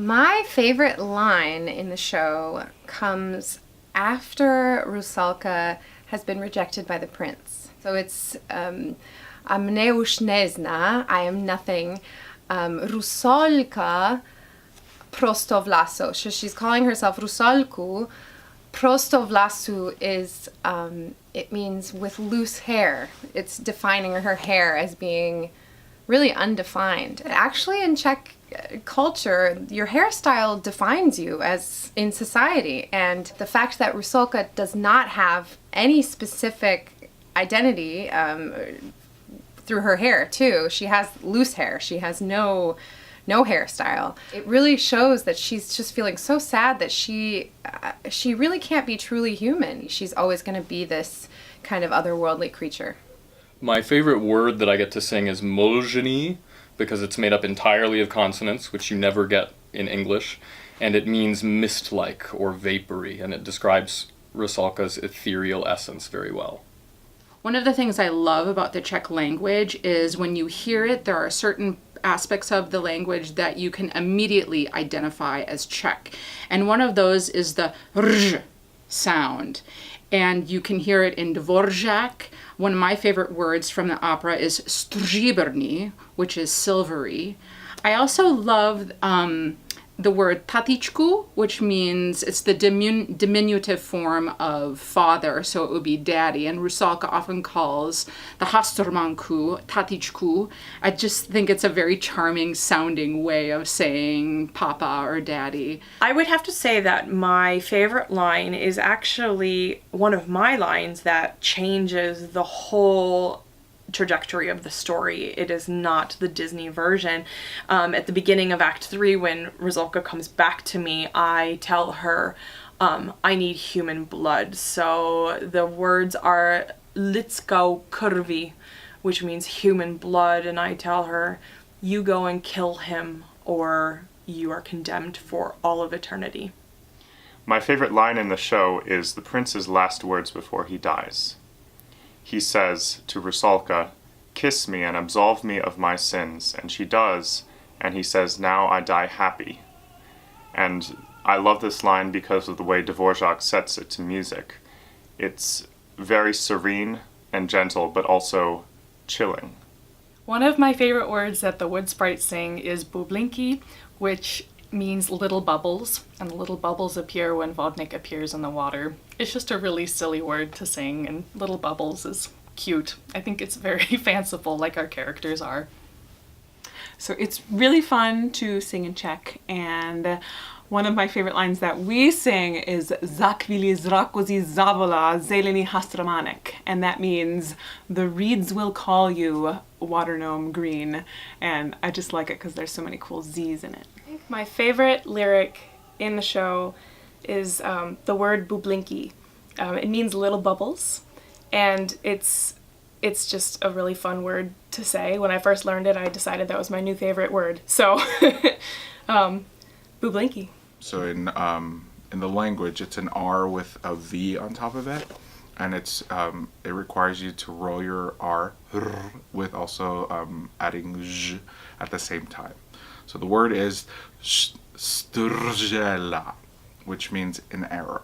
My favorite line in the show comes after Rusalka has been rejected by the prince. So it's Amneushnesna, I am nothing, Rusalka prostovlaso. So she's calling herself Rusalku. Prostovlasu is, it means with loose hair. It's defining her hair as being really undefined. Actually, in Czech culture, your hairstyle defines you as in society, and the fact that Rusalka does not have any specific identity through her hair too. She has loose hair. She has no hairstyle. It really shows that she's just feeling so sad that she really can't be truly human. She's always going to be this kind of otherworldly creature. My favorite word that I get to sing is Molžení, because it's made up entirely of consonants, which you never get in English, and it means mist-like or vapory, and it describes Rusalka's ethereal essence very well. One of the things I love about the Czech language is when you hear it, there are certain aspects of the language that you can immediately identify as Czech. And one of those is the r sound. And you can hear it in Dvorak. One of my favorite words from the opera is stříbrný, which is silvery. I also love the word tatičku, which means it's the diminutive form of father, so it would be daddy. And Rusalka often calls the hasturmanku tatičku. I just think it's a very charming sounding way of saying papa or daddy. I would have to say that my favorite line is actually one of my lines that changes the whole trajectory of the story. It is not the Disney version. At the beginning of Act 3, when Rusalka comes back to me, I tell her, I need human blood. So the words are lidsko krvi, which means human blood, and I tell her, you go and kill him, or you are condemned for all of eternity. My favorite line in the show is the prince's last words before he dies. He says to Rusalka, kiss me and absolve me of my sins. And she does, and he says, now I die happy. And I love this line because of the way Dvorak sets it to music. It's very serene and gentle, but also chilling. One of my favorite words that the wood sprites sing is bublinki, which means little bubbles, and little bubbles appear when Vodnik appears in the water. It's just a really silly word to sing, and little bubbles is cute. I think it's very fanciful, like our characters are. So it's really fun to sing in Czech, and one of my favorite lines that we sing is Zakvili zrakozi zavola zeleni hastramanek, and that means the reeds will call you, water gnome green, and I just like it because there's so many cool Z's in it. My favorite lyric in the show is the word bublinki. It means little bubbles, and it's just a really fun word to say. When I first learned it, I decided that was my new favorite word. So, bublinki. So in the language, it's an R with a V on top of it, and it requires you to roll your R with also adding Z at the same time. So the word is strjela, which means an arrow.